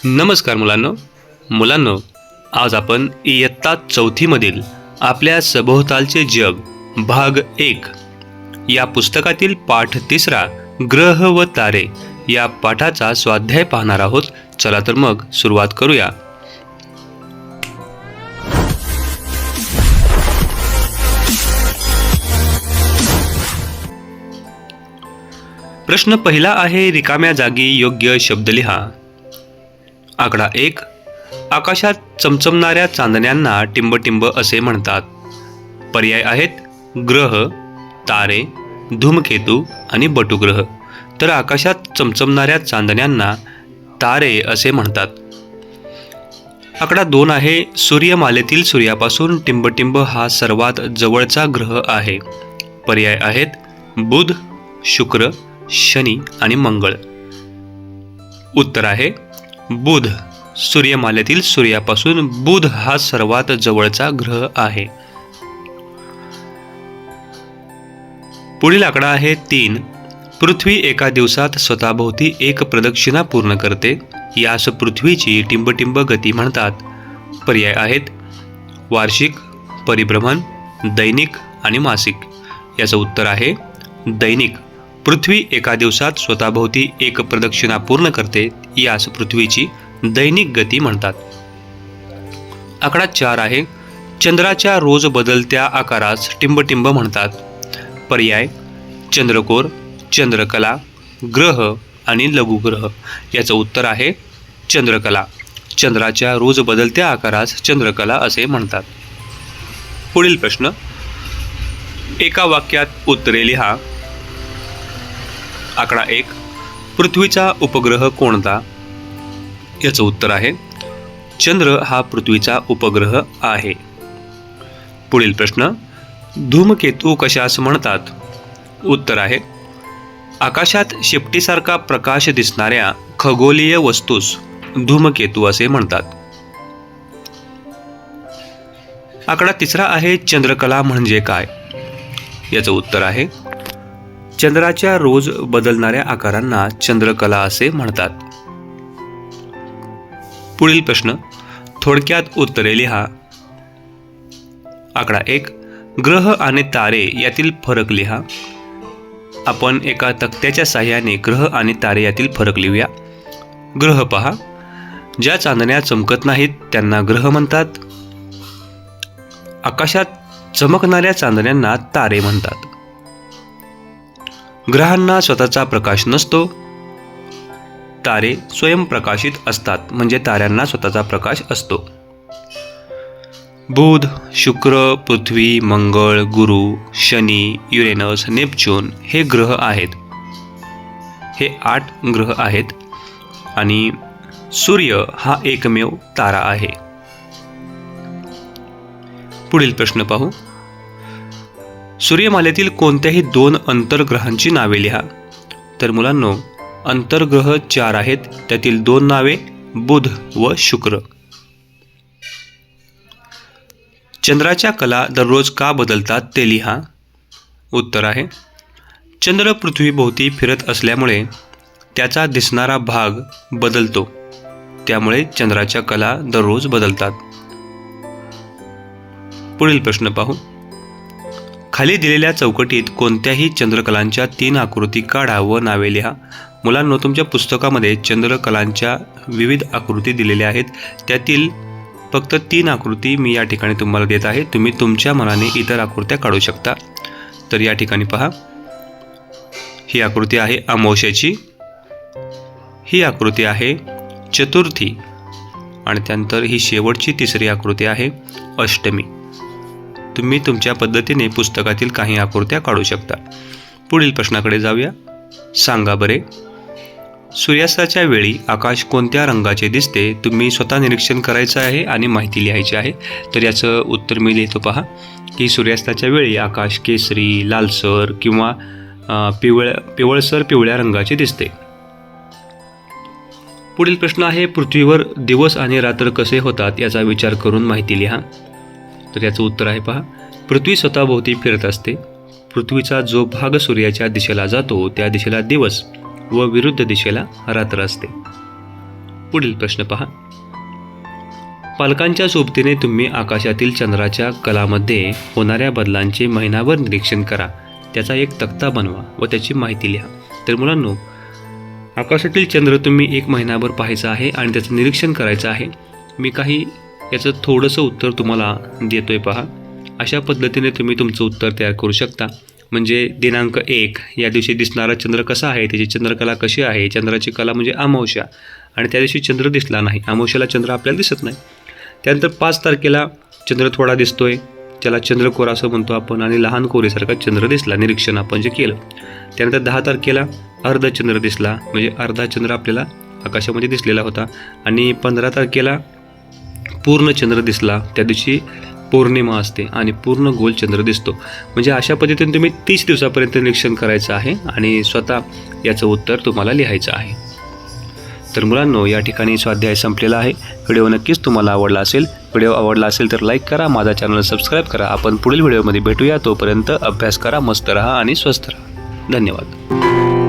नमस्कार मुलांनो, आज आपण इयत्ता चौथीमधील आपल्या सभोवतालचे जग भाग 1 या पुस्तकातील पाठ 3 ग्रह व तारे या पाठाचा स्वाध्याय पाहणार आहोत. चला तर मग सुरुवात करूया. प्रश्न पहिला आहे, रिकाम्या जागी योग्य शब्द लिहा. आकडा 1. आकाशात चमचमणाऱ्या चांदण्यांना टिंबटिंब असे म्हणतात. पर्याय आहेत ग्रह, तारे, धूमकेतू आणि बटुग्रह. तर आकाशात चमचमणाऱ्या चांदण्यांना तारे असे म्हणतात. आकडा 2 आहे, सूर्यमालेतील सूर्यापासून टिंबटिंब हा सर्वात जवळचा ग्रह आहे. पर्याय आहेत बुध, शुक्र, शनी आणि मंगळ. उत्तर आहे बुध. सूर्यमालेतील सूर्यापासून बुध हा सर्वात जवळचा ग्रह आहे. पुढील आकडा आहे 3. पृथ्वी एका दिवसात स्वतःभोवती एक प्रदक्षिणा पूर्ण करते. यास पृथ्वीची टिंबटिंब गती म्हणतात. पर्याय आहेत वार्षिक, परिभ्रमण, दैनिक आणि मासिक. याचं उत्तर आहे दैनिक. पृथ्वी एका दिवसात स्वतःभोवती एक प्रदक्षिणा पूर्ण करते. यास पृथ्वीची दैनिक गती म्हणतात. आकडा 4 आहे, चंद्राच्या रोज बदलत्या आकारास टिंबटिंब म्हणतात. पर्याय चंद्रकोर, चंद्रकला, ग्रह आणि लघुग्रह. याचं उत्तर आहे चंद्रकला. चंद्राच्या रोज बदलत्या आकारास चंद्रकला असे म्हणतात. पुढील प्रश्न, एका वाक्यात उत्तरे लिहा. आकडा 1. पृथ्वीचा उपग्रह कोणता? याचं उत्तर आहे चंद्र हा पृथ्वीचा उपग्रह आहे. पुढील प्रश्न, धूमकेतू कशास म्हणतात? उत्तर आहे आकाशात शेपटीसारखा प्रकाश दिसणाऱ्या खगोलीय वस्तूस धूमकेतू असे म्हणतात. आकडा 3 आहे, चंद्रकला म्हणजे काय? याचं उत्तर आहे चंद्राच्या रोज बदलणाऱ्या आकारांना चंद्रकला असे म्हणतात. पुढील प्रश्न, थोडक्यात उत्तरे लिहा. आकडा 1. ग्रह आणि तारे यातील फरक लिहा. आपण एका तक्त्याच्या साहाय्याने ग्रह आणि तारे यातील फरक लिहूया. ग्रह पहा, ज्या चांदण्या चमकत नाहीत त्यांना ग्रह म्हणतात. आकाशात चमकणाऱ्या चांदण्यांना तारे म्हणतात. ग्रहांना स्वतःचा प्रकाश नसतो. तारे स्वयंप्रकाशित असतात, म्हणजे ताऱ्यांना स्वतःचा प्रकाश असतो. बुध, शुक्र, पृथ्वी, मंगळ, गुरु, शनी, युरेनस, नेपच्यून हे ग्रह आहेत. हे 8 ग्रह आहेत आणि सूर्य हा एकमेव तारा आहे. पुढील प्रश्न पाहू. सूर्यमालेतील कोणत्याही 2 अंतर्ग्रहांची नावे लिहा. तर मुलांनो, अंतर्ग्रह 4 आहेत. त्यातील 2 नावे बुध व शुक्र. चंद्राच्या कला दररोज का बदलतात ते लिहा. उत्तर आहे चंद्र पृथ्वीभोवती फिरत असल्यामुळे त्याचा दिसणारा भाग बदलतो. त्यामुळे चंद्राच्या कला दररोज बदलतात. पुढील प्रश्न पाहू. खाली दिलेल्या चौकटीत कोणत्याही चंद्रकलांच्या 3 आकृती काढा व नावे लिहा. मुलांनो, तुमच्या पुस्तकामध्ये चंद्रकलांच्या विविध आकृती दिलेल्या आहेत. त्यातील फक्त 3 आकृती मी या ठिकाणी तुम्हाला देत आहे. तुम्ही तुमच्या मनाने इतर आकृत्या काढू शकता. तर या ठिकाणी पहा, ही आकृती आहे अमावस्येची, ही आकृती आहे चतुर्थी आणि त्यानंतर ही शेवटची 3री आकृती आहे अष्टमी. तुम्ही तुमच्या पद्धतीने पुस्तकातील काही आकृत्या काढू शकता. पुढील प्रश्नाकडे जाऊया. सांगा बरे, सूर्यास्ताच्या वेळी आकाश कोणत्या रंगाचे दिसते? तुम्ही स्वतः निरीक्षण करायचं आहे आणि माहिती लिहायची आहे. तर याचं उत्तर मी लिहितो. पहा की सूर्यास्ताच्या वेळी आकाश केसरी, लालसर किंवा पिवळसर पिवळ्या रंगाचे दिसते. पुढील प्रश्न आहे, पृथ्वीवर दिवस आणि रात्र कसे होतात याचा विचार करून माहिती लिहा. तर याचं उत्तर आहे पहा, पृथ्वी स्वतःभोवती फिरत असते. पृथ्वीचा जो भाग सूर्याच्या दिशेला जातो त्या दिशेला दिवस व विरुद्ध दिशेला रात्र असते. पुढील प्रश्न पहा. पालकांच्या सोबतीने तुम्ही आकाशातील चंद्राच्या कलामध्ये होणाऱ्या बदलांचे महिनाभर निरीक्षण करा. त्याचा एक तक्ता बनवा व त्याची माहिती लिहा. तर मुलांनो, आकाशातील चंद्र तुम्ही 1 महिनाभर पाहायचा आहे आणि त्याचं निरीक्षण करायचं आहे. मी काही याचं थोडंसं उत्तर तुम्हाला देतोय पहा. अशा पद्धतीने तुम्ही तुमचं उत्तर तयार करू शकता. म्हणजे दिनांक 1 या दिवशी दिसणारा चंद्र कसा आहे, त्याची चंद्रकला कशी आहे. चंद्राची कला म्हणजे अमावस्या, आणि त्या दिवशी चंद्र दिसला नाही. अमावस्याला चंद्र आपल्याला दिसत नाही. त्यानंतर 5 तारखेला चंद्र थोडा दिसतोय, त्याला चंद्रकोर असं म्हणतो आपण, आणि लहान कोरेसारखा चंद्र दिसला, निरीक्षण आपण जे केलं. त्यानंतर 10 तारखेला अर्धचंद्र दिसला, म्हणजे अर्धा चंद्र आपल्याला आकाशामध्ये दिसलेला होता. आणि 15 तारखेला पूर्ण चंद्र दिसला. त्या दिवशी पौर्णिमा असते आणि पूर्ण गोल चंद्र दिसतो. म्हणजे अशा पद्धतीने तुम्ही 30 दिवसापर्यंत निरीक्षण करायचं आहे आणि स्वतः याचं उत्तर तुम्हाला लिहायचं आहे. तर मुलांनो, या ठिकाणी स्वाध्याय संपलेला आहे. व्हिडिओ नक्कीच तुम्हाला आवडला असेल. व्हिडिओ आवडला असेल तर लाईक करा, माझा चॅनल सबस्क्राईब करा. आपण पुढील व्हिडिओमध्ये भेटूया. तोपर्यंत अभ्यास करा, मस्त राहा आणि स्वस्थ राहा. धन्यवाद.